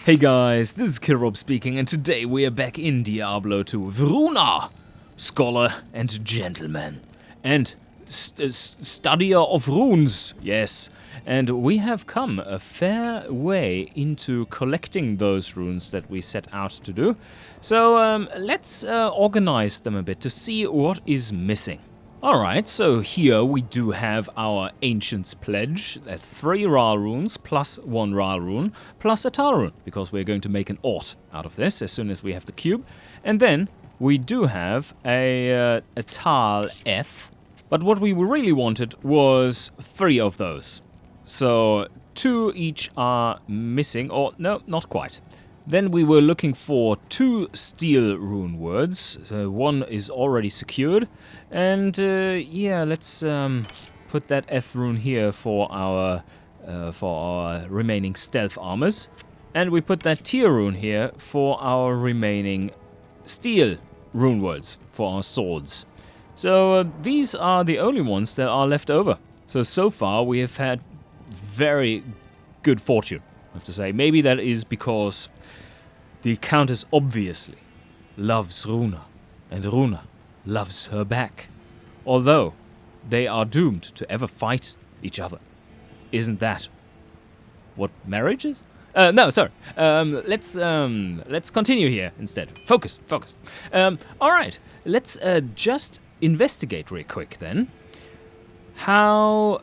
Hey guys, this is Kirob speaking, and today we are back in Diablo 2 with Runar, scholar and gentleman, and studier of runes, yes. And we have come a fair way into collecting those runes that we set out to do. So let's organize them a bit to see what is missing. Alright, so here we do have our Ancient's Pledge, that's 3 Ra runes plus 1 Ra rune plus a Tal rune, because we're going to make an Ort out of this as soon as we have the cube. And then we do have a Tal F, but what we really wanted was 3 of those. So 2 each are missing, or no, not quite. Then we were looking for 2 steel rune words. 1 is already secured. And yeah, let's put that F rune here for our remaining stealth armors. And we put that tier rune here for our remaining steel rune words for our swords. So these are the only ones that are left over. So far we have had very good fortune, I have to say. Maybe that is because the Countess obviously loves Runar, and Runar loves her back. Although they are doomed to ever fight each other. Isn't that what marriage is? No, sorry. Let's continue here instead. Focus. All right. Let's just investigate real quick then how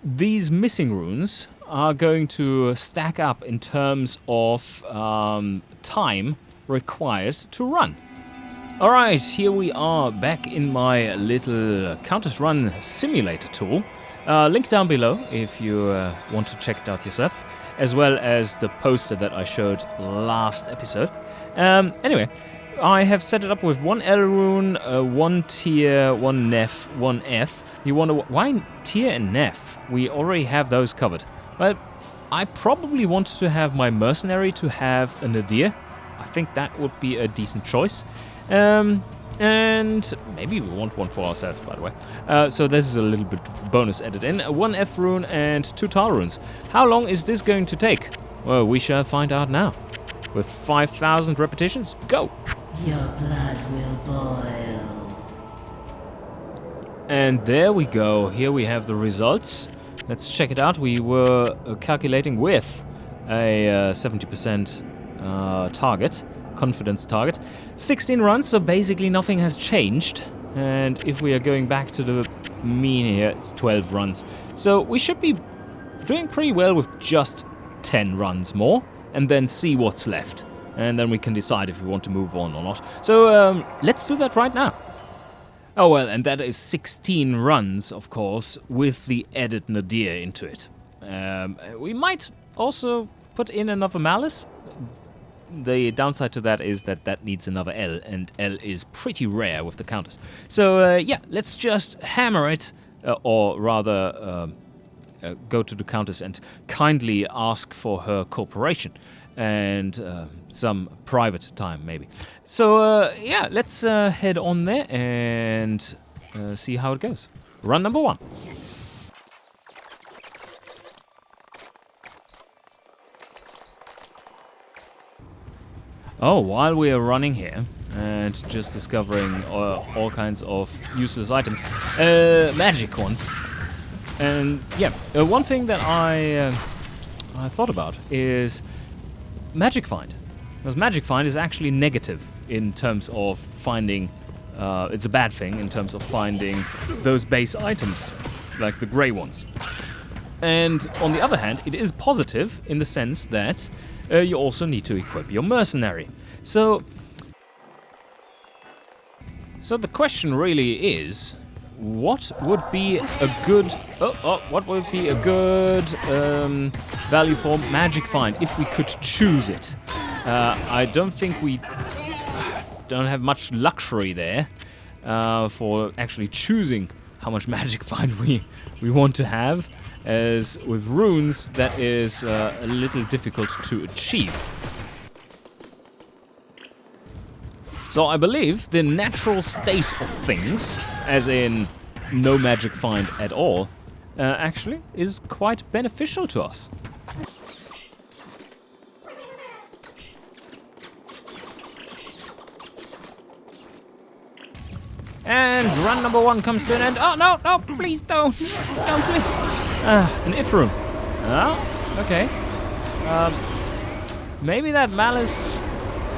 these missing runes are going to stack up in terms of time required to run. Alright, here we are back in my little Countess Run simulator tool. Link down below if you want to check it out yourself, as well as the poster that I showed last episode. Anyway, I have set it up with 1 L rune, 1 tier, 1 Nef, 1 F. You wonder, why tier and Nef? We already have those covered. Well, I probably want to have my mercenary to have a Nadir. I think that would be a decent choice. And maybe we want one for ourselves, by the way. So this is a little bit of bonus added in. 1 F rune and 2 Tal runes. How long is this going to take? Well, we shall find out now. With 5,000 repetitions, go! Your blood will boil. And there we go. Here we have the results. Let's check it out. We were calculating with a 70% target, confidence target. 16 runs, so basically nothing has changed. And if we are going back to the mean here, it's 12 runs. So we should be doing pretty well with just 10 runs more, and then see what's left. And then we can decide if we want to move on or not. So let's do that right now. Oh well, and that is 16 runs, of course, with the added Nadir into it. We might also put in another Malice. The downside to that is that needs another L, and L is pretty rare with the Countess. So yeah, let's just hammer it, or rather go to the Countess and kindly ask for her cooperation. And some private time, maybe. So, yeah, let's head on there and see how it goes. Run number 1. Oh, while we are running here and just discovering all kinds of useless items, magic ones. And yeah, one thing that I thought about is Magic Find. Because Magic Find is actually negative in terms of finding, it's a bad thing in terms of finding those base items, like the grey ones. And on the other hand, it is positive in the sense that you also need to equip your mercenary. So the question really is, what would be a good value for Magic Find if we could choose it? I don't think we don't have much luxury there for actually choosing how much Magic Find we want to have, as with runes that is a little difficult to achieve. So I believe the natural state of things, as in no magic find at all, actually is quite beneficial to us. And run number 1 comes to an end. Oh, no, no, please don't. Don't, please. An if room. Oh, okay. Maybe that malice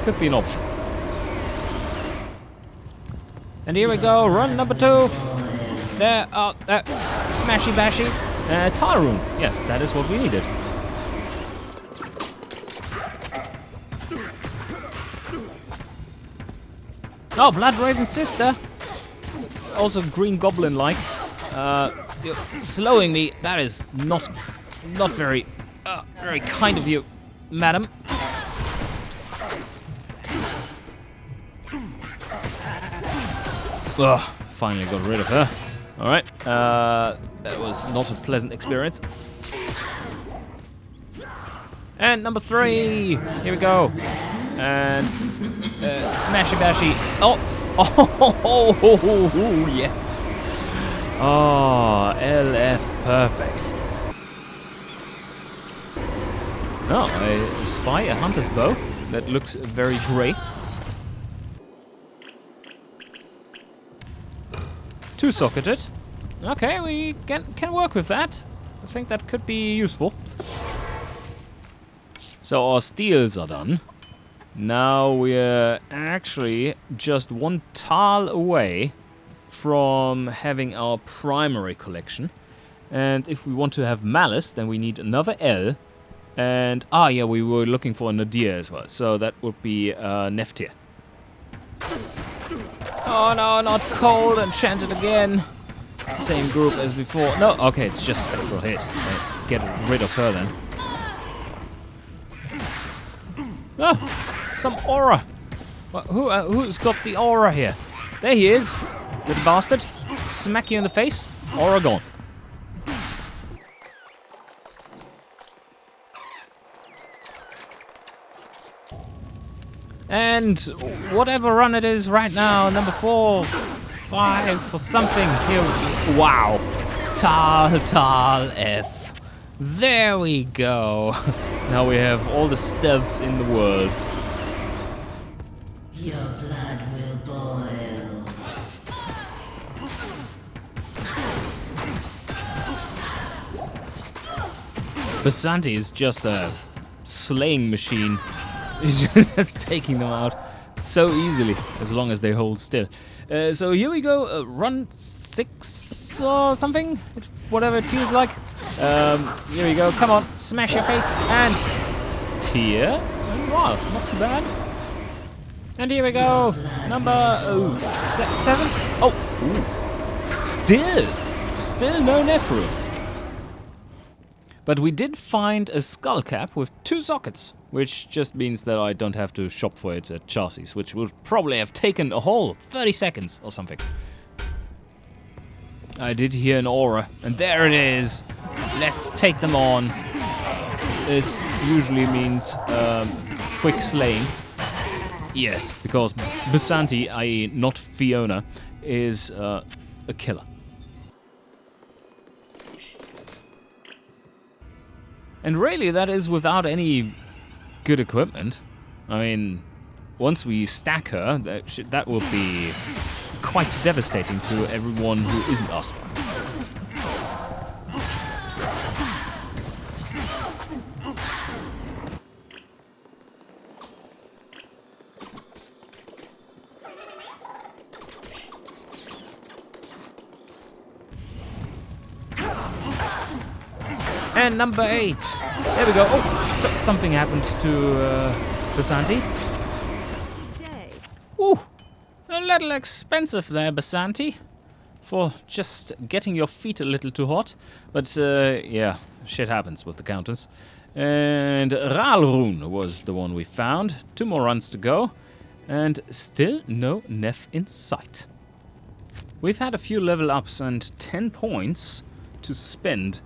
could be an option. And here we go, run number 2. There, smashy bashy. Tile room. Yes, that is what we needed. Oh, Blood Raven's sister. Also green goblin-like. You're slowing me. That is not very kind of you, madam. Ugh, finally got rid of her. Alright, that was not a pleasant experience. And number 3, here we go. And smashy bashy. Oh, yes. Oh, LF, perfect. Oh, I spy a hunter's bow that looks very grey. 2-socketed. Okay, we can work with that. I think that could be useful. So our steels are done. Now we're actually just 1 tile away from having our primary collection. And if we want to have malice, then we need another L. And, yeah, we were looking for a Nadir as well. So that would be Neftir. Oh no, not cold, enchanted again. Same group as before. No, okay, it's just spectral hit. Get rid of her then. Oh, some aura. Who's got the aura here? There he is, little bastard. Smack you in the face. Aura gone. And whatever run it is right now, number 4, 5 or something. Here, wow. Tal F. There we go. Now we have all the stealths in the world. Your blood will boil. Basanti is just a slaying machine. He's just taking them out so easily, as long as they hold still. So here we go, run 6 or something, whatever it feels like. Here we go, come on, smash your face, and tear. Wow, not too bad. And here we go, number 7. Oh, ooh. Still no Nephru. But we did find a skull cap with 2 sockets, which just means that I don't have to shop for it at Chassis, which would probably have taken a whole 30 seconds or something. I did hear an aura, and there it is. Let's take them on. This usually means quick slaying. Yes, because Basanti, i.e. not Fiona, is a killer. And really, that is without any good equipment. I mean, once we stack her, that will be quite devastating to everyone who isn't us. And number 8. There we go. Oh, something happened to Basanti. Ooh, a little expensive there, Basanti, for just getting your feet a little too hot. But yeah, shit happens with the Countess. And Ralrun was the one we found. 2 more runs to go, and still no Nef in sight. We've had a few level ups and 10 points to spend.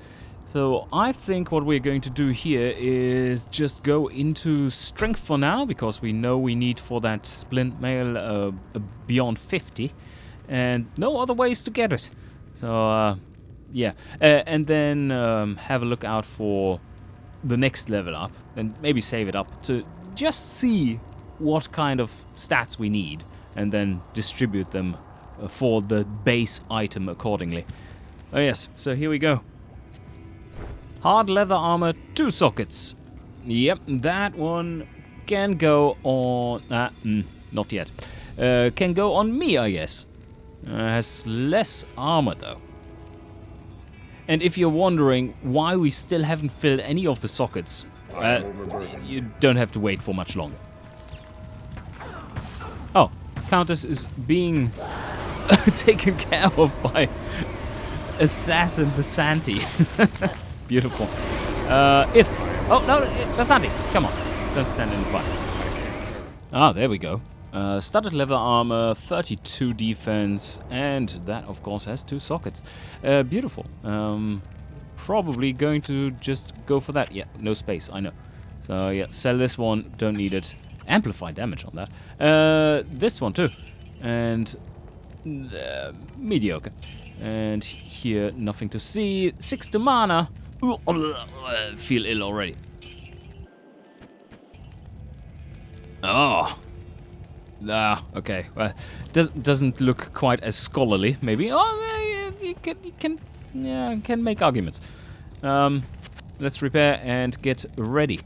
So I think what we're going to do here is just go into strength for now, because we know we need for that splint mail beyond 50, and no other ways to get it. So yeah, and then have a look out for the next level up, and maybe save it up to just see what kind of stats we need, and then distribute them for the base item accordingly. Oh yes, so here we go. Hard leather armor, 2 sockets. Yep, that one can go on... not yet. Can go on me, I guess. Has less armor though. And if you're wondering why we still haven't filled any of the sockets, you don't have to wait for much longer. Oh, Countess is being taken care of by Assassin Basanti. Beautiful. Oh, no, Basanti, come on. Don't stand in the fire. Ah, there we go. Studded leather armor, 32 defense, and that, of course, has 2 sockets. Beautiful. Probably going to just go for that. Yeah, no space, I know. So, yeah, sell this one. Don't need it. Amplify damage on that. This one, too. And mediocre. And here, nothing to see. 6 to mana. Ooh, feel ill already. Oh. Okay. Well, doesn't look quite as scholarly, maybe. Oh, you can make arguments. Let's repair and get ready.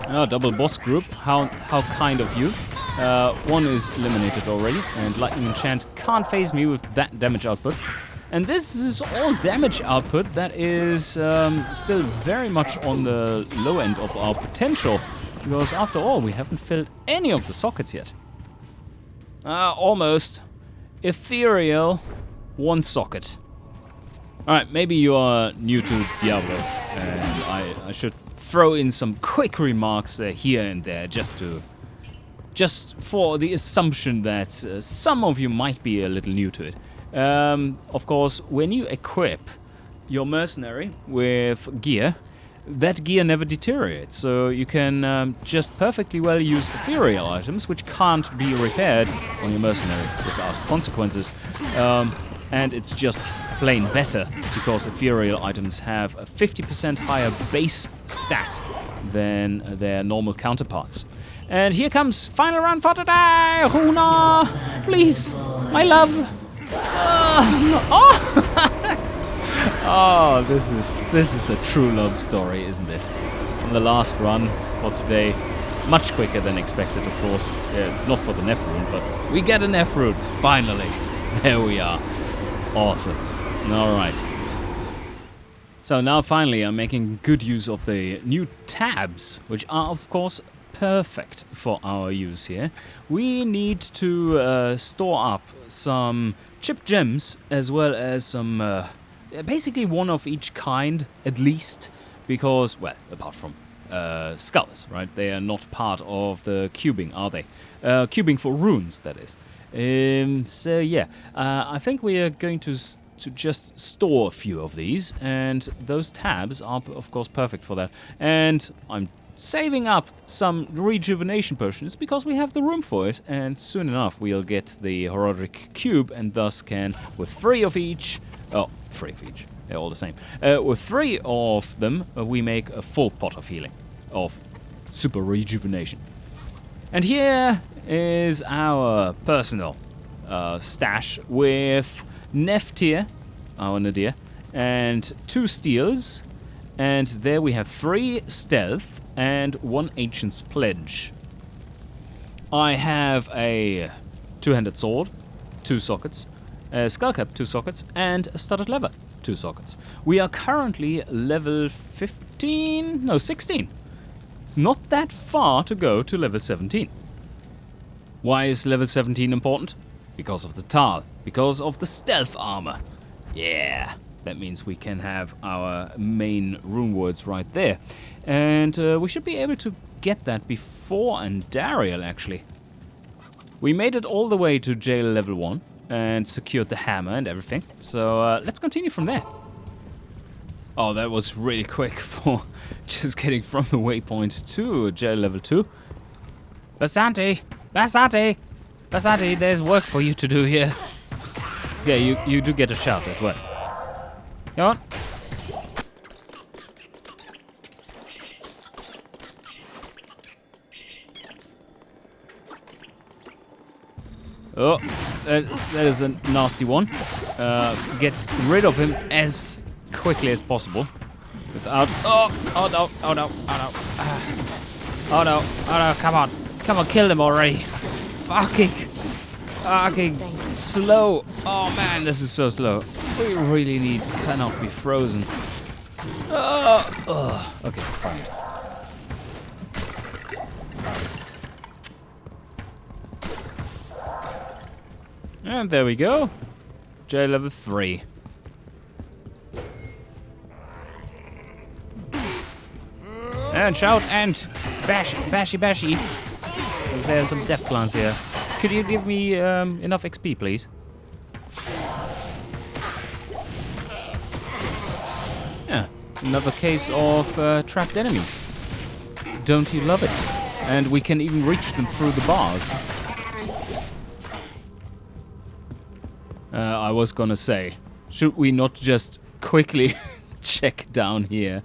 Oh, double boss group. How kind of you. One is eliminated already, and Lightning Enchant can't phase me with that damage output. And this is all damage output that is still very much on the low end of our potential, because after all, we haven't filled any of the sockets yet. Almost. Ethereal, 1 socket. Alright, maybe you are new to Diablo, and I should throw in some quick remarks here and there, just for the assumption that some of you might be a little new to it. Of course, when you equip your mercenary with gear, that gear never deteriorates, so you can just perfectly well use ethereal items, which can't be repaired on your mercenary without consequences. And it's just plain better, because ethereal items have a 50% higher base stat than their normal counterparts. And here comes final round for today! Runar! Please! My love! Oh, this is a true love story, isn't it? On the last run for today, much quicker than expected, of course. Not for the Nef rune, but we get a Nef rune, finally. There we are. Awesome. Alright. So now finally I'm making good use of the new tabs, which are of course perfect for our use here. We need to store up some chip gems as well as some, basically one of each kind at least, because, well, apart from skulls, right? They are not part of the cubing, are they? Cubing for runes, that is. So yeah, I think we are going to just store a few of these, and those tabs are of course perfect for that. And I'm saving up some rejuvenation potions because we have the room for it, and soon enough we'll get the Herodic Cube, and thus can, with 3 of each, they're all the same, with 3 of them we make a full pot of healing, of super rejuvenation. And here is our personal stash with Neftir, our Nadir, and 2 steels, and there we have 3 stealth and 1 ancient's pledge. I have a 2-handed sword, 2 sockets, a skull cap, 2 sockets, and a studded leather, 2 sockets. We are currently level 16. It's not that far to go to level 17. Why is level 17 important? Because of the Tal, because of the stealth armor. Yeah, that means we can have our main rune words right there. And we should be able to get that before Andariel, actually. We made it all the way to jail level 1 and secured the hammer and everything. So let's continue from there. Oh, that was really quick for just getting from the waypoint to jail level 2. Basanti! Basanti! Basanti, there's work for you to do here. Yeah, you do get a shout as well. Come on. Oh, that is a nasty one. Get rid of him as quickly as possible. Without... Oh no, oh no, oh no. Oh no, oh no, come on. Come on, kill them already. Fucking slow. Oh man, this is so slow. We really cannot be frozen. Okay, fine. And there we go. J level 3. And shout and bashy. There's some death plants here. Could you give me enough XP, please? Yeah, another case of trapped enemies. Don't you love it? And we can even reach them through the bars. I was gonna say, should we not just quickly check down here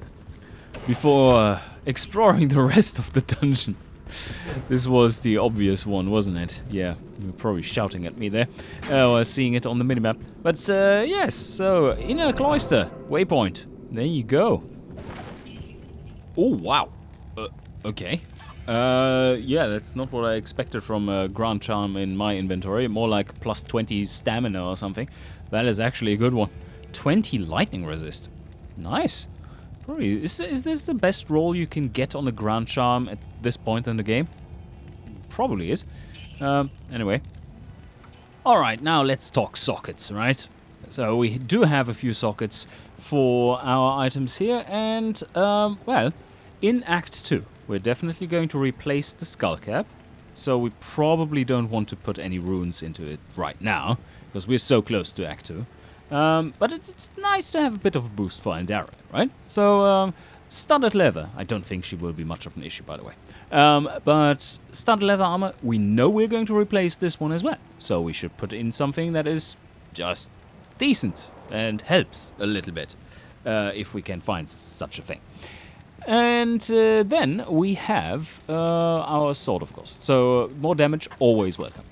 before exploring the rest of the dungeon? This was the obvious one, wasn't it? Yeah, you were probably shouting at me there. Or seeing it on the minimap. But yes, so inner cloister, waypoint. There you go. Oh, wow. Okay. Yeah, that's not what I expected from a Grand Charm in my inventory. More like plus 20 stamina or something. That is actually a good one. 20 lightning resist. Nice. Probably, is this the best roll you can get on a Grand Charm at this point in the game? Probably is. Anyway. Alright, now let's talk sockets, right? So we do have a few sockets for our items here. And, well, in Act 2, we're definitely going to replace the skull cap. So we probably don't want to put any runes into it right now, because we're so close to Act 2. But it's nice to have a bit of a boost for Andariel, right? So, studded leather. I don't think she will be much of an issue, by the way. But studded leather armor, we know we're going to replace this one as well. So we should put in something that is just decent and helps a little bit, if we can find such a thing. And then we have our sword, of course. So more damage, always welcome.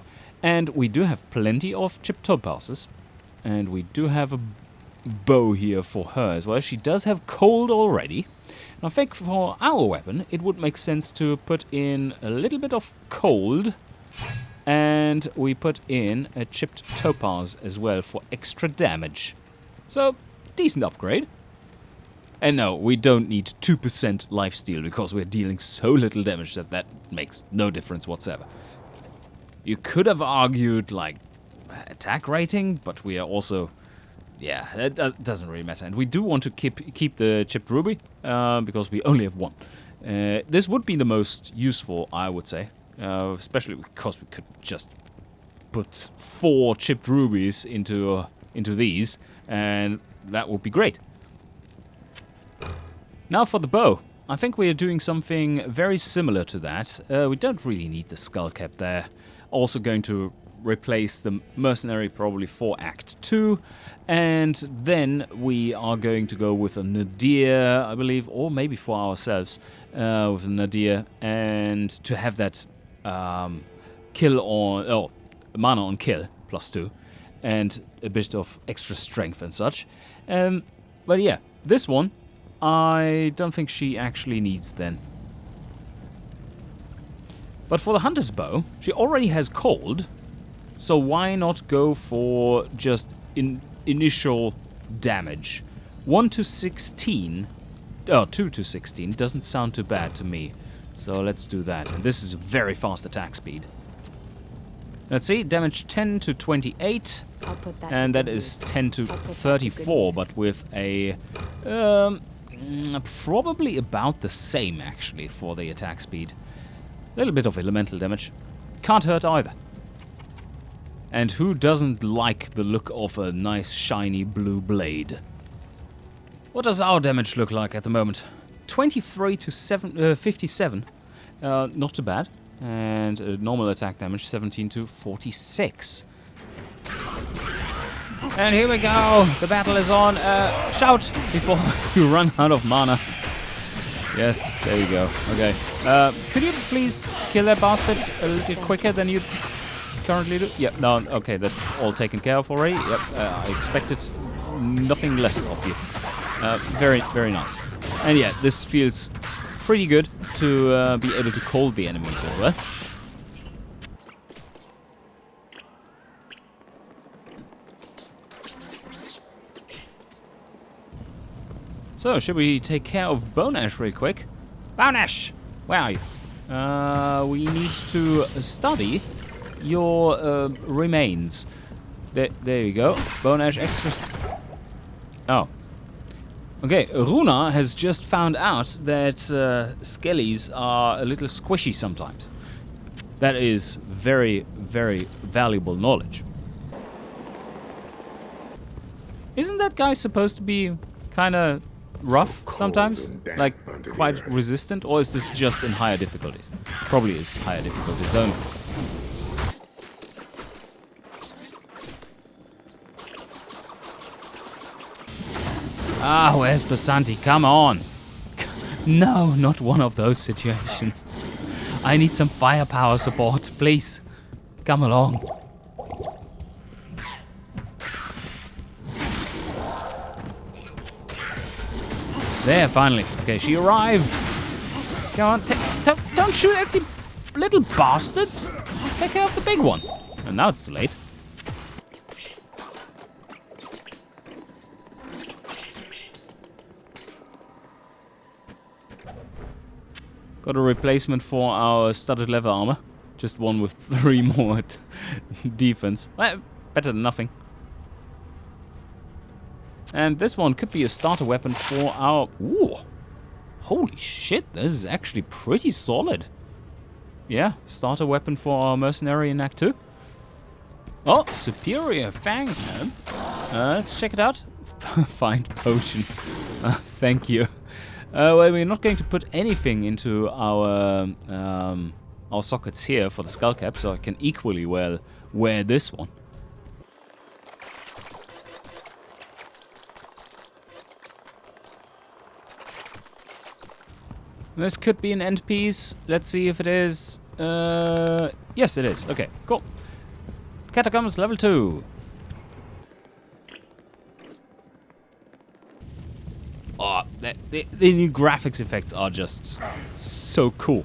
And we do have plenty of chipped topazes. And we do have a bow here for her as well. She does have cold already. And I think for our weapon, it would make sense to put in a little bit of cold. And we put in a chipped topaz as well for extra damage. So, decent upgrade. And no, we don't need 2% lifesteal because we're dealing so little damage that makes no difference whatsoever. You could have argued, like, attack rating, but we are also... Yeah, that doesn't really matter. And we do want to keep the chipped ruby, because we only have one. This would be the most useful, I would say. Especially because we could just put 4 chipped rubies into these, and that would be great. Now for the bow. I think we are doing something very similar to that. We don't really need the skull cap there. Also going to replace the mercenary probably for Act 2. And then we are going to go with a nadir, I believe, or maybe for ourselves with a nadir. And to have that kill on... Oh, mana on kill, +2. And a bit of extra strength and such. But yeah, this one... I don't think she actually needs then. But for the hunter's bow, she already has cold, so why not go for just initial damage? 1 to 16, 2 to 16 doesn't sound too bad to me. So let's do that. And this is a very fast attack speed. Let's see, damage 10 to 28, and that is 10 to 34, but with a... probably about the same, actually, for the attack speed. A little bit of elemental damage. Can't hurt either. And who doesn't like the look of a nice, shiny blue blade? What does our damage look like at the moment? 23 to 57. Not too bad. And normal attack damage, 17 to 46. And here we go! The battle is on. Shout before you run out of mana. Yes, there you go. Okay. Could you please kill that bastard a little quicker than you currently do? Yep, no, okay, that's all taken care of already. Yep, I expected nothing less of you. Very, very nice. And yeah, this feels pretty good to be able to call the enemies as well. So, should we take care of Bone Ash real quick? Bone Ash! Where are you? We need to study your remains. There you go. Bone Ash extra... Oh. Okay, Runar has just found out that skellies are a little squishy sometimes. That is very, very valuable knowledge. Isn't that guy supposed to be kind of rough sometimes? Like, quite resistant? Or is this just in higher difficulties? Probably is higher difficulty zone. Ah, where's Basanti? Come on! No, not one of those situations. I need some firepower support, please. Come along. There, finally. Okay, she arrived. Come on, don't shoot at the little bastards. Take care of the big one. And now it's too late. Got a replacement for our studded leather armor. Just one with 3 more defense. Well, better than nothing. And this one could be a starter weapon for our... Ooh! Holy shit, this is actually pretty solid. Yeah, starter weapon for our mercenary in Act 2. Oh, superior fangs, man. Let's check it out. Find potion. Thank you. Well, we're not going to put anything into our sockets here for the skull cap, so I can equally well wear this one. This could be an end piece. Let's see if it is. Yes, it is. Okay, cool. Catacombs level 2. Oh, the new graphics effects are just so cool.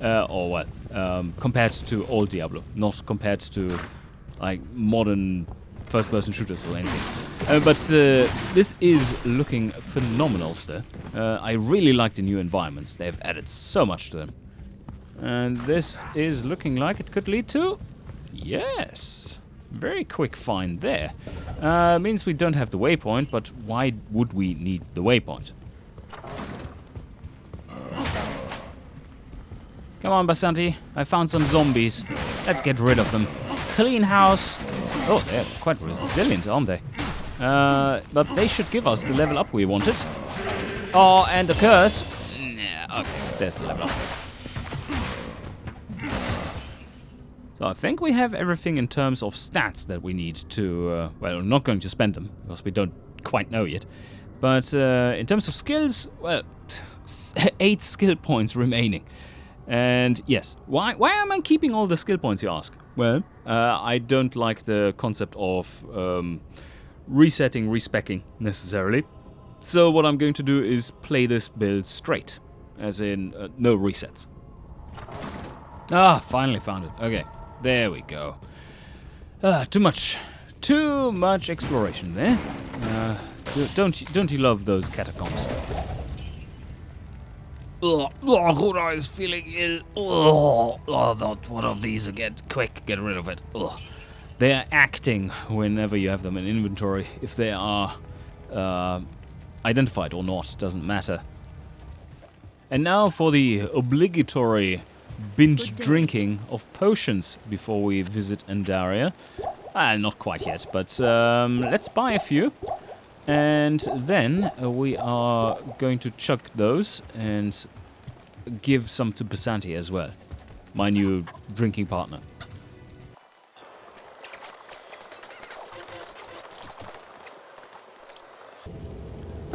Or what? Compared to old Diablo, not compared to like modern first-person shooters or anything. But this is looking phenomenal still. I really like the new environments. They've added so much to them. And this is looking like it could lead to... Yes! Very quick find there. Means we don't have the waypoint, but why would we need the waypoint? Come on, Basanti. I found some zombies. Let's get rid of them. Clean house. Oh, they're quite resilient, aren't they? But they should give us the level up we wanted. Oh, and the curse. Nah, okay, there's the level up. So I think we have everything in terms of stats that we need to... well, we're not going to spend them, because we don't quite know yet. But in terms of skills, well, 8 skill points remaining. And yes, why am I keeping all the skill points, you ask? Well, I don't like the concept of resetting, respecking necessarily. So what I'm going to do is play this build straight, as in no resets. Ah, finally found it. Okay, there we go. Too much exploration there. Don't you love those catacombs? Runar is feeling ill. Not one of these again. Quick, get rid of it. They are acting whenever you have them in inventory. If they are identified or not, doesn't matter. And now for the obligatory binge drinking of potions before we visit Andaria. Not quite yet, but let's buy a few. And then we are going to chuck those and give some to Basanti as well, my new drinking partner.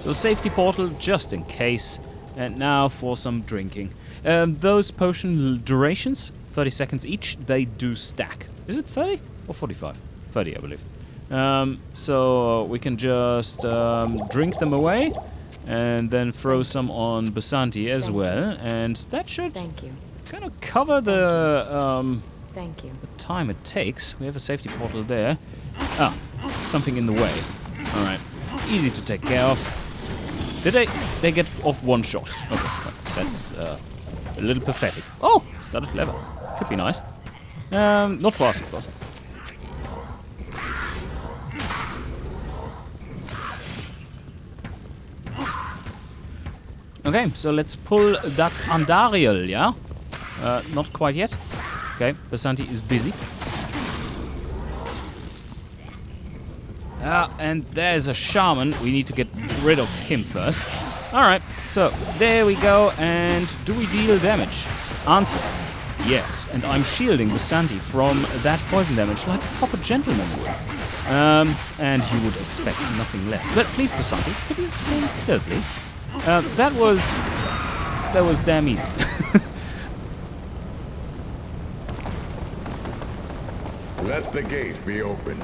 So safety portal just in case. And now for some drinking. Those potion durations, 30 seconds each, they do stack. Is it 30 or 45? 30, I believe. So we can just drink them away and then throw some on Basanti as well. And that should kind of cover the time it takes. We have a safety portal there. Ah, something in the way. Alright. Easy to take care of. Did they get off one shot? Okay, that's a little pathetic. Oh, started lever. Could be nice. Not fast, of course. Okay, so let's pull that Andariel, yeah? Not quite yet. Okay, Basanti is busy. And there's a shaman. We need to get rid of him first. Alright, so there we go. And do we deal damage? Answer, yes. And I'm shielding Basanti from that poison damage like a proper gentleman would. And you would expect nothing less. But please, Basanti, could you stand still, please? That was damn easy. Let the gate be opened.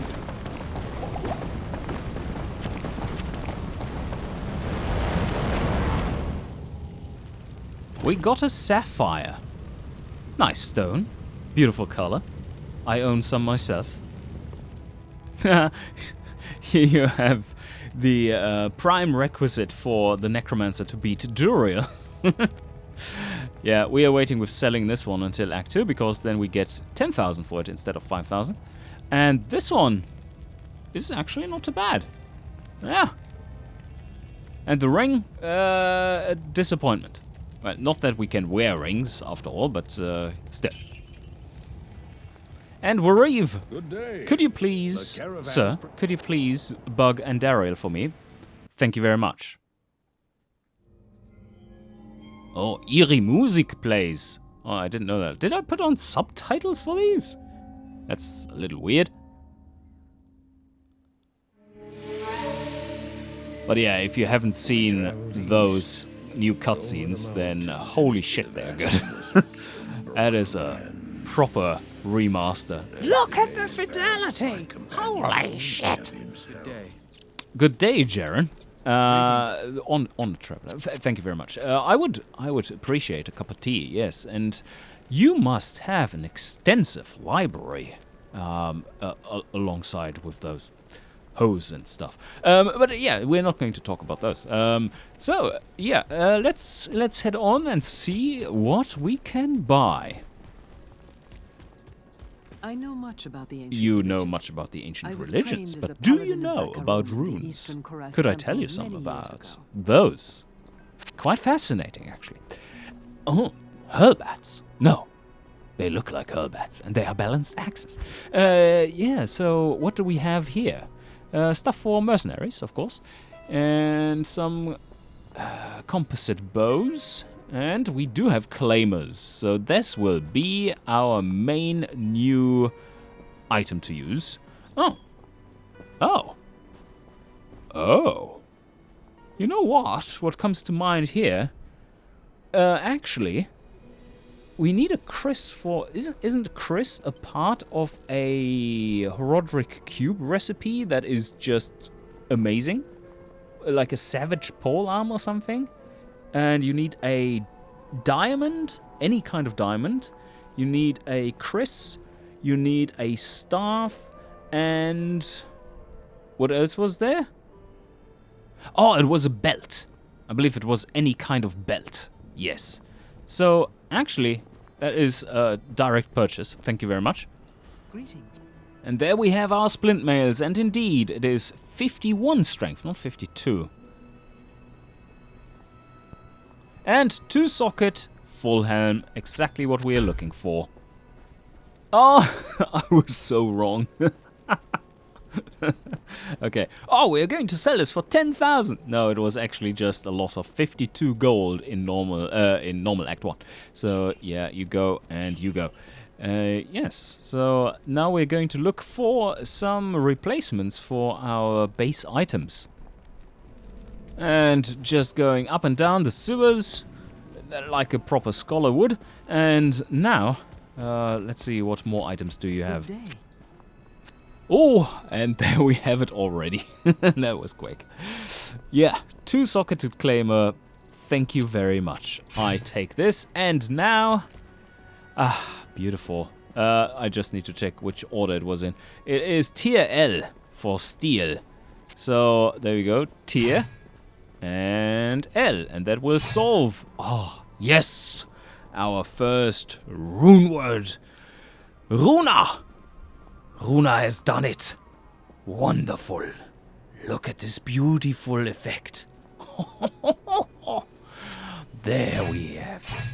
We got a sapphire. Nice stone. Beautiful color. I own some myself. Here you have the prime requisite for the necromancer to beat Duriel. Yeah, we are waiting with selling this one until Act 2, because then we get 10,000 for it instead of 5,000. And this one is actually not too bad. Yeah. And the ring, a disappointment. Well, not that we can wear rings, after all, but still. And Wareve, Good day. could you please, sir, could you please bug Andariel for me? Thank you very much. Oh, eerie music plays. Oh, I didn't know that. Did I put on subtitles for these? That's a little weird. But yeah, if you haven't seen those new cutscenes, then holy shit, they're good. That is a proper remaster. Look at the fidelity! Holy shit! Good day, Jaren. On the traveler. Thank you very much. I would appreciate a cup of tea. Yes, and you must have an extensive library alongside with those hose and stuff. But yeah, we're not going to talk about those. So yeah, let's head on and see what we can buy. I know much about the ancient You know religions. much about the I ancient was religions, trained as but a do you paladin of know Zakharov about in the runes? Eastern Koresh Could I temple tell you something many years about ago. those? Quite fascinating, actually. Oh, hurlbats. No, they look like hurlbats, and they are balanced axes. Yeah, so what do we have here? Stuff for mercenaries, of course, and some composite bows. And we do have claimers, so this will be our main new item to use. Oh. You know what? What comes to mind here? Actually, we need a Chris for... Isn't Chris a part of a Horodric cube recipe that is just amazing? Like a savage polearm or something? And you need a diamond, any kind of diamond. You need a Chris. You need a staff. And what else was there? Oh, it was a belt. I believe it was any kind of belt. Yes. So, actually, that is a direct purchase. Thank you very much. Greetings. And there we have our splint mails. And indeed, it is 51 strength, not 52. And 2-socket, full helm, exactly what we are looking for. Oh, I was so wrong. Okay. Oh, we are going to sell this for 10,000. No, it was actually just a loss of 52 gold in normal Act 1. So yeah, you go and you go. Yes. So now we're going to look for some replacements for our base items. And just going up and down the sewers like a proper scholar would. And now Let's see, what more items do you have? Good day. Oh, and there we have it already. That was quick. Yeah, 2-socketed claimer. Thank you very much. I take this, and now... beautiful. I just need to check which order it was in. It is tier L for steel. So, there we go. Tier and L, and that will solve. Oh, yes! Our first rune word. Runar! Runar has done it. Wonderful. Look at this beautiful effect. There we have it.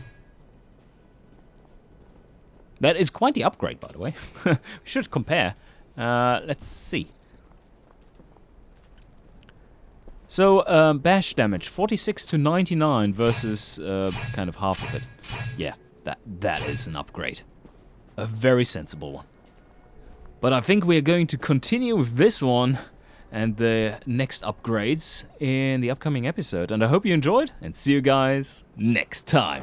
That is quite the upgrade, by the way. We should compare. Let's see. So, bash damage, 46 to 99 versus kind of half of it. Yeah, that is an upgrade. A very sensible one. But I think we're going to continue with this one and the next upgrades in the upcoming episode. And I hope you enjoyed, and see you guys next time.